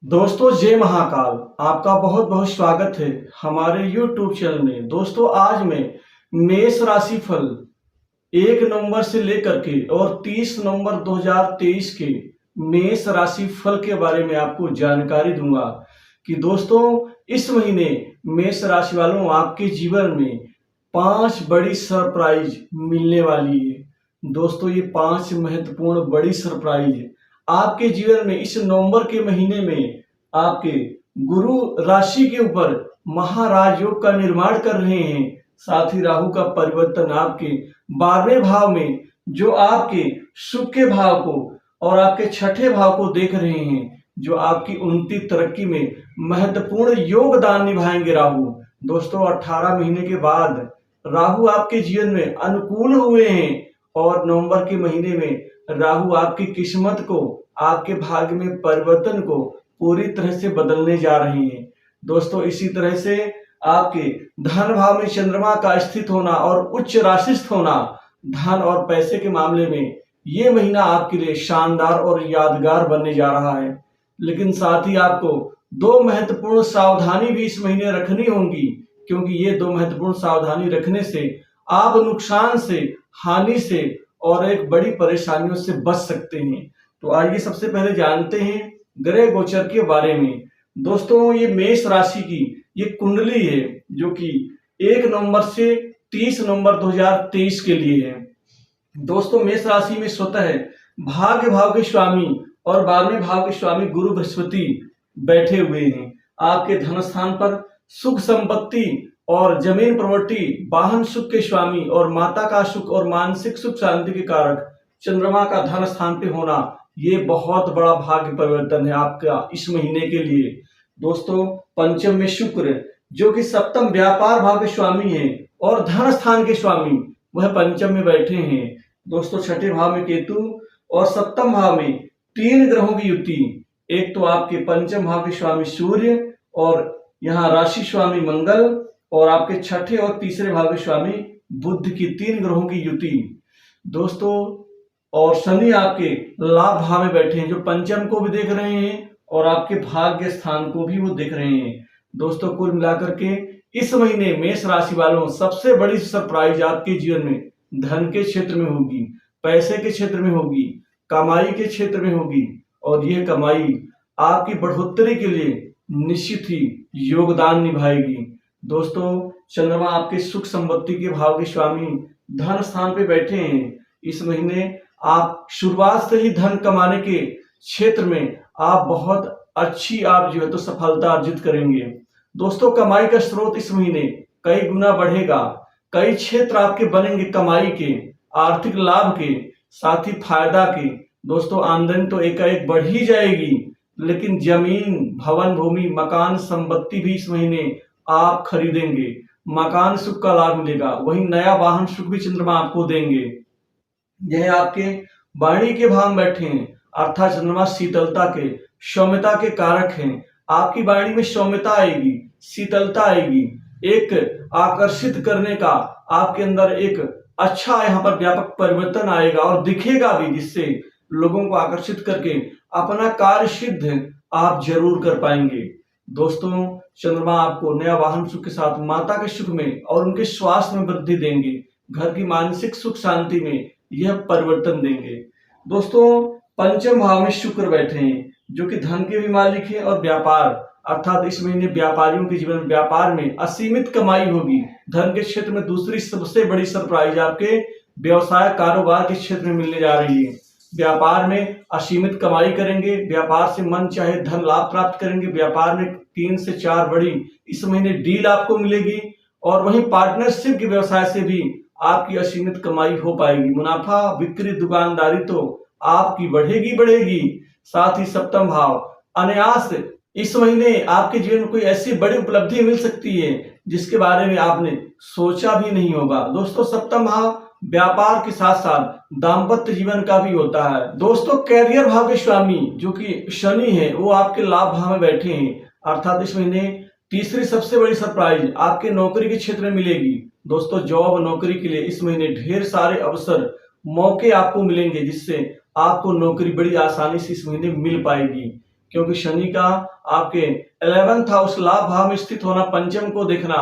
दोस्तों जय महाकाल। आपका बहुत बहुत स्वागत है हमारे YouTube चैनल में। दोस्तों आज मैं मेष राशि फल 1 नवंबर से लेकर के और 30 नवंबर 2023 के मेष राशि फल के बारे में आपको जानकारी दूंगा कि दोस्तों इस महीने मेष राशि वालों आपके जीवन में 5 बड़ी सरप्राइज मिलने वाली है। दोस्तों ये 5 महत्वपूर्ण बड़ी सरप्राइज आपके जीवन में इस नवंबर के महीने में आपके गुरु राशि के ऊपर महाराज योग का निर्माण कर रहे हैं। साथ ही राहु का परिवर्तन आपके 12वें भाव में जो आपके सुख के भाव को और आपके छठे भाव को देख रहे हैं, जो आपकी उन्नति तरक्की में महत्वपूर्ण योगदान निभाएंगे राहु। दोस्तों 18 महीने के बाद राहु आपके जीवन में अनुकूल हुए हैं और नवंबर के महीने में राहु आपकी किस्मत को, आपके भाग्य में परिवर्तन को पूरी तरह से बदलने जा रहे हैं। दोस्तों इसी तरह से आपके धन भाव में चंद्रमा का स्थित होना और उच्च राशिस्थ होना धन और पैसे के मामले में ये महीना आपके लिए शानदार और यादगार बनने जा रहा है। लेकिन साथ ही आपको 2 महत्वपूर्ण सावधानी भी इस महीने रखनी होंगी, क्योंकि ये 2 महत्वपूर्ण सावधानी रखने से आप नुकसान से, हानि से और एक बड़ी परेशानियों से बच सकते हैं। तो आइए सबसे पहले जानते हैं ग्रह गोचर के बारे में। दोस्तों ये मेष राशि की ये कुंडली है जो कि 1 नवंबर से 30 नवंबर 2023 के लिए है। दोस्तों मेष राशि में स्वतः है भाग्य भाव के स्वामी और 12वें भाव के स्वामी गुरु बृहस्पति बैठे हुए हैं। आपके धन स्थान पर सुख संपत्ति और जमीन प्रॉपर्टी, वाहन सुख के स्वामी और माता का सुख और मानसिक सुख शांति के कारक चंद्रमा का धन स्थान पे होना, ये बहुत बड़ा भाग्य परिवर्तन है आपका इस महीने के लिए। दोस्तों पंचम में शुक्र जो कि सप्तम व्यापार भाव के स्वामी है और धन स्थान के स्वामी, वह पंचम में बैठे हैं। दोस्तों छठे भाव में केतु और सप्तम भाव में 3 ग्रहों की युति। एक तो आपके पंचम भाव के स्वामी सूर्य और यहाँ राशि स्वामी मंगल और आपके छठे और तीसरे भाव के स्वामी बुध की 3 ग्रहों की युति। दोस्तों और शनि आपके लाभ भाव में बैठे हैं जो पंचम को भी देख रहे हैं और आपके भाग्य स्थान को भी वो देख रहे हैं। दोस्तों कुल मिलाकर के इस महीने मेष राशि वालों सबसे बड़ी सरप्राइज आपके जीवन में धन के क्षेत्र में होगी, पैसे के क्षेत्र में होगी, कमाई के क्षेत्र में होगी और यह कमाई आपकी बढ़ोतरी के लिए निश्चित ही योगदान निभाएगी। दोस्तों चंद्रमा आपके सुख संपत्ति के भाव के स्वामी धन स्थान पे बैठे हैं। इस महीने आप शुरुआत से ही धन कमाने के क्षेत्र में आप बहुत अच्छी आप जो है तो सफलता अर्जित करेंगे। दोस्तों कमाई का स्रोत इस महीने कई गुना बढ़ेगा, कई क्षेत्र आपके बनेंगे कमाई के, आर्थिक लाभ के, साथ ही फायदा के। दोस्तों आमदनी तो एकाएक बढ़ ही जाएगी, लेकिन जमीन, भवन, भूमि, मकान, संपत्ति भी इस महीने आप खरीदेंगे। मकान सुख का लाभ मिलेगा, वहीं नया वाहन सुख भी चंद्रमा आपको देंगे। यह आपके वाणी के भाव में बैठे हैं, अर्थात चंद्रमा शीतलता के, सौम्यता के कारक हैं। आपकी वाणी में सौम्यता आएगी, शीतलता आएगी, एक आकर्षित करने का आपके अंदर एक अच्छा यहाँ पर व्यापक परिवर्तन आएगा और दिखेगा भी, जिससे लोगों को आकर्षित करके अपना कार्य सिद्ध आप जरूर कर पाएंगे। दोस्तों चंद्रमा आपको नया वाहन सुख के साथ माता के सुख में और उनके स्वास्थ्य में वृद्धि देंगे, घर की मानसिक सुख शांति में यह परिवर्तन देंगे। दोस्तों पंचम भाव में शुक्र बैठे हैं जो कि धन के भी मालिक हैं और व्यापार, अर्थात इस महीने व्यापारियों के जीवन व्यापार में असीमित कमाई होगी। धन के क्षेत्र में दूसरी सबसे बड़ी सरप्राइज आपके व्यवसाय कारोबार के क्षेत्र में मिलने जा रही है। व्यापार में असीमित कमाई करेंगे, व्यापार से मन चाहे धन लाभ प्राप्त करेंगे। व्यापार में 3 से 4 बड़ी इस महीने डील आपको मिलेगी और वहीं पार्टनरशिप के व्यवसाय से भी आपकी असीमित कमाई हो पाएगी। मुनाफा, बिक्री, दुकानदारी तो आपकी बढ़ेगी बढ़ेगी। साथ ही सप्तम भाव अनायास इस महीने आपके जीवन में कोई ऐसी बड़ी उपलब्धि मिल सकती है जिसके बारे में आपने सोचा भी नहीं होगा। दोस्तों सप्तम भाव व्यापार के साथ साथ दाम्पत्य जीवन का भी होता है। दोस्तों कैरियर भाव के स्वामी जो कि शनि है, वो आपके लाभ भाव में बैठे हैं, अर्थात इस महीने तीसरी सबसे बड़ी सरप्राइज आपके नौकरी के क्षेत्र में मिलेगी। दोस्तों जॉब नौकरी के लिए इस महीने ढेर सारे अवसर, मौके आपको मिलेंगे, जिससे आपको नौकरी बड़ी आसानी से इस महीने मिल पाएगी। क्योंकि शनि का आपके 11th हाउस लाभ भाव में स्थित होना, पंचम को देखना,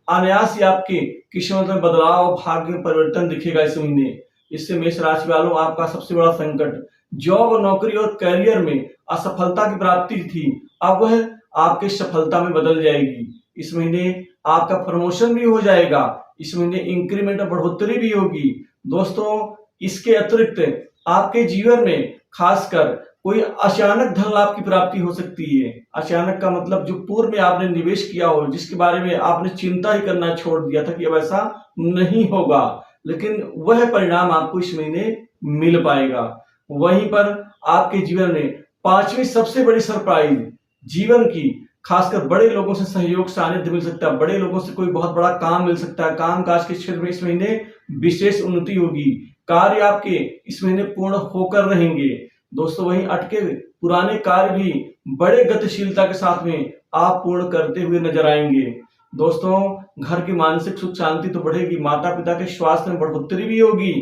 अनायास ही आपकी किस्मत में बदलाव, भाग्य में परिवर्तन दिखेगा इस महीने। इससे मेष राशि वालों, आपका सबसे बड़ा संकट जॉब, नौकरी और करियर में असफलता की प्राप्ति थी, अब वह आपकी सफलता में बदल जाएगी। इस महीने आपका प्रमोशन भी हो जाएगा, इस महीने इंक्रीमेंट और बढ़ोतरी भी होगी। दोस्तों, इसके अतिरिक्त आपके जीवन में खासकर कोई अचानक धन लाभ की प्राप्ति हो सकती है। अचानक का मतलब जो पूर्व में आपने निवेश किया हो, जिसके बारे में आपने चिंता ही करना छोड़ दिया था कि अब ऐसा नहीं होगा, लेकिन वह परिणाम आपको इस महीने मिल पाएगा। वहीं पर आपके जीवन में पांचवी सबसे बड़ी सरप्राइज जीवन की, खासकर बड़े लोगों से सहयोग सानिध्य मिल सकता है, बड़े लोगों से कोई बहुत बड़ा काम मिल सकता है, काम काज के क्षेत्र में इस महीने विशेष उन्नति होगी, कार्य आपके इस महीने पूर्ण होकर रहेंगे। दोस्तों, वहीं अटके पुराने कार्य भी बड़े गतिशीलता के साथ में आप पूर्ण करते हुए नजर आएंगे। दोस्तों, घर की मानसिक सुख शांति तो बढ़ेगी, माता पिता के स्वास्थ्य में बढ़ोतरी भी होगी,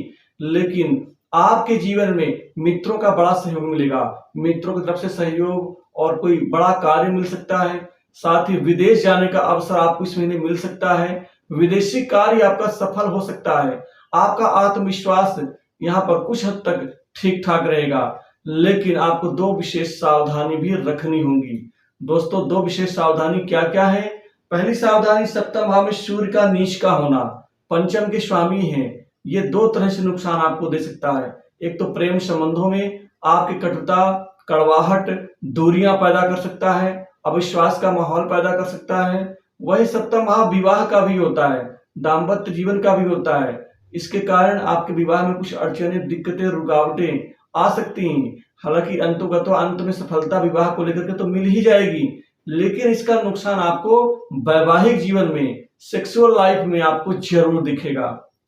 लेकिन आपके जीवन में मित्रों का बड़ा सहयोग मिलेगा, मित्रों की तरफ से सहयोग और कोई बड़ा कार्य मिल सकता है। साथ ही विदेश जाने का अवसर आपको इस महीने मिल सकता है, विदेशी कार्य आपका सफल हो सकता है। आपका आत्मविश्वास यहाँ पर कुछ हद तक ठीक ठाक रहेगा, लेकिन आपको दो विशेष सावधानी भी रखनी होगी। दोस्तों, दो विशेष सावधानी क्या क्या है? पहली सावधानी, सप्तम भाव में सूर्य का नीच का होना, पंचम के स्वामी हैं, ये दो तरह से नुकसान आपको दे सकता है। एक तो प्रेम संबंधों में आपकी कटुता, कड़वाहट, दूरियां पैदा कर सकता है, अविश्वास का माहौल पैदा कर सकता है। वही सप्तम भाव विवाह का भी होता है, दाम्पत्य जीवन का भी होता है। इसके कारण आपके विवाह में कुछ अड़चनें, दिक्कतें, रुकावटें आ सकती हैं। हालांकि अंतोगतो अंत में सफलता विवाह को लेकर के तो मिल ही जाएगी, लेकिन इसका नुकसान आपको वैवाहिक जीवन में, सेक्सुअल लाइफ में आपको जरूर दिखेगा,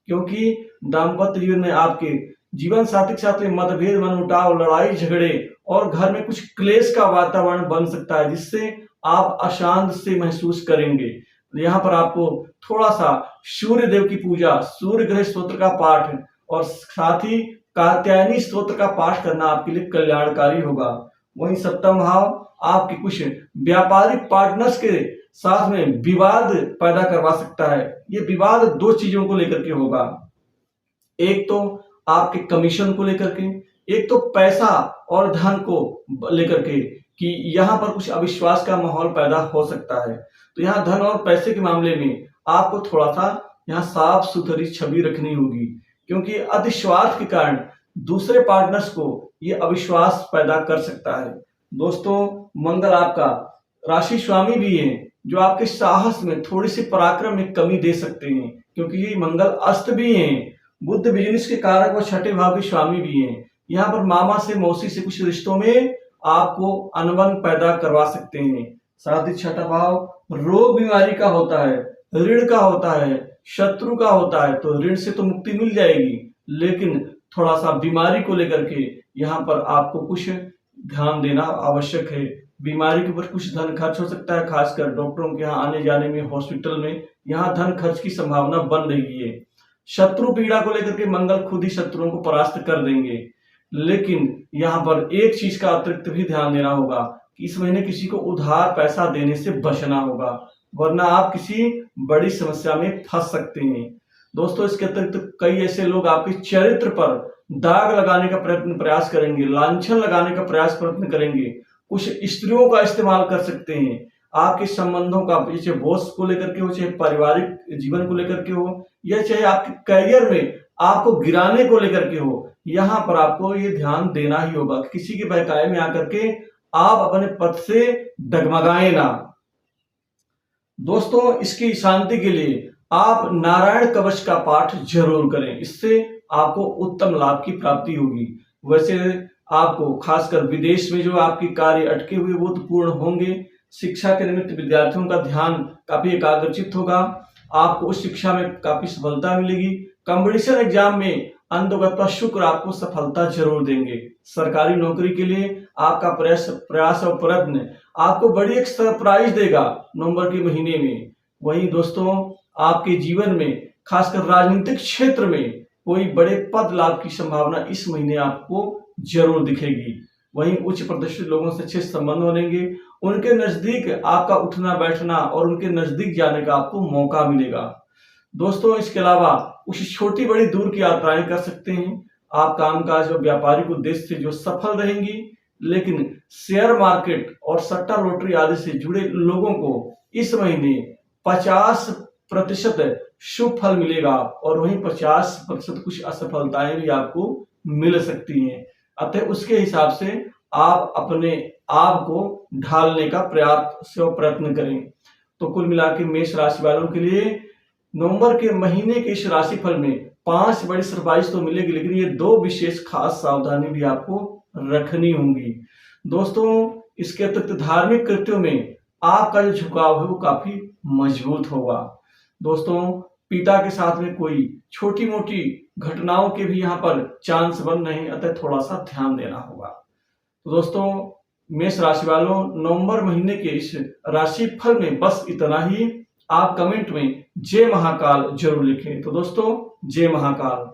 क्योंकि दाम्पत्य जीवन में आपके जीवन साथी के साथ में मतभेद, मनमुटाव, लड़ाई झगड़े और घर में कुछ क्लेश का वातावरण बन सकता है, जिससे आप अशांत से महसूस करेंगे। यहाँ पर आपको थोड़ा सा सूर्य देव की पूजा, सूर्य ग्रह स्तोत्र का पाठ और साथ ही कात्यायनी स्तोत्र का पाठ करना आपके लिए कल्याणकारी होगा। वहीं सप्तम भाव आपके कुछ व्यापारिक पार्टनर्स के साथ में विवाद पैदा करवा सकता है। ये विवाद दो चीजों को लेकर के होगा, एक तो आपके कमीशन को लेकर के, एक तो पैसा और धन को लेकर के, कि यहाँ पर कुछ अविश्वास का माहौल पैदा हो सकता है। तो यहाँ धन और पैसे के मामले में आपको थोड़ा सा यहाँ साफ सुथरी छवि रखनी होगी, क्योंकि अतिस्वार्थ के कारण दूसरे पार्टनर्स को ये अविश्वास पैदा कर सकता है। दोस्तों, मंगल आपका राशि स्वामी भी है, जो आपके साहस में, थोड़ी सी पराक्रम में कमी दे सकते हैं, क्योंकि ये मंगल अस्त भी हैं। बुध बिजनेस के कारक और छठे भाव के स्वामी भी हैं। यहाँ पर मामा से, मौसी से कुछ रिश्तों में आपको अनबन पैदा करवा सकते हैं। साथ ही छठा भाव रोग बीमारी का होता है, ऋण का होता है, शत्रु का होता है। तो ऋण से तो मुक्ति मिल जाएगी, लेकिन थोड़ा सा बीमारी को लेकर के यहाँ पर आपको कुछ ध्यान देना आवश्यक है। बीमारी के ऊपर कुछ धन खर्च हो सकता है, खासकर डॉक्टरों के यहाँ आने जाने में, हॉस्पिटल में यहाँ धन खर्च की संभावना बन रही है। शत्रु पीड़ा को लेकर के मंगल खुद ही शत्रुओं को परास्त कर देंगे, लेकिन यहाँ पर एक चीज का अतिरिक्त भी ध्यान देना होगा कि इस महीने किसी को उधार पैसा देने से बचना होगा, वरना आप किसी बड़ी समस्या में फंस सकते हैं। दोस्तों, इसके अतिरिक्त कई ऐसे लोग आपके चरित्र पर दाग लगाने का प्रयास करेंगे, लांछन लगाने का प्रयत्न करेंगे। कुछ स्त्रियों का इस्तेमाल कर सकते हैं आपके संबंधों का, चाहे बॉस को लेकर के हो, चाहे पारिवारिक जीवन को लेकर के हो, या चाहे आपके करियर में आपको गिराने को लेकर के हो। यहाँ पर आपको ये ध्यान देना ही होगा कि किसी के बहकावे में आकर के आप अपने पद से डगमगाए ना। दोस्तों, इसकी शांति के लिए आप नारायण कवच का पाठ जरूर करें, इससे आपको उत्तम लाभ की प्राप्ति होगी। वैसे आपको खासकर विदेश में जो आपके कार्य अटके हुए वो तो पूर्ण होंगे। शिक्षा के निमित्त विद्यार्थियों का ध्यान काफी एकाग्रचित होगा, आपको उस शिक्षा में काफी सफलता मिलेगी। कंपटीशन एग्जाम में अंतर्गत शुक्र आपको सफलता जरूर देंगे। सरकारी नौकरी के लिए आपका प्रयास और प्रयत्न आपको बड़ी एक सरप्राइज देगा नवंबर के महीने में। वहीं दोस्तों, आपके जीवन में खासकर राजनीतिक क्षेत्र में कोई बड़े पद लाभ की संभावना इस महीने आपको जरूर दिखेगी। वहीं उच्च प्रतिष्ठित लोगों से अच्छे संबंध बनेंगे। उनके नजदीक आपका उठना बैठना और उनके नजदीक जाने का आपको मौका मिलेगा। दोस्तों इसके अलावा कुछ छोटी बड़ी दूर की यात्राएं कर सकते हैं। आप कामकाज और व्यापारिक उद्देश्य से जो सफल रहेंगी, लेकिन शेयर मार्केट और सट्टा लॉटरी आदि से जुड़े लोगों को इस महीने 50% शुभ फल मिलेगा और वहीं 50% कुछ असफलताएं भी आपको मिल सकती हैं। अतः उसके हिसाब से आप अपने आप को ढालने का प्रयत्न करें। तो कुल मिला के मेष राशि वालों के लिए नवंबर के महीने के इस राशिफल में 5 बड़ी सरप्राइज तो मिलेगी, लेकिन ये 2 विशेष खास सावधानी भी आपको रखनी होंगी। दोस्तों इसके अतिरिक्त धार्मिक कृत्यों में आपका जो झुकाव है वो काफी मजबूत होगा। दोस्तों पिता के साथ में कोई छोटी मोटी घटनाओं के भी यहाँ पर चांस बन रहे हैं, अतः थोड़ा सा ध्यान देना होगा। तो दोस्तों मेष राशि वालों, नवंबर महीने के इस राशि फल में बस इतना ही। आप कमेंट में जय महाकाल जरूर लिखें। तो दोस्तों जय महाकाल।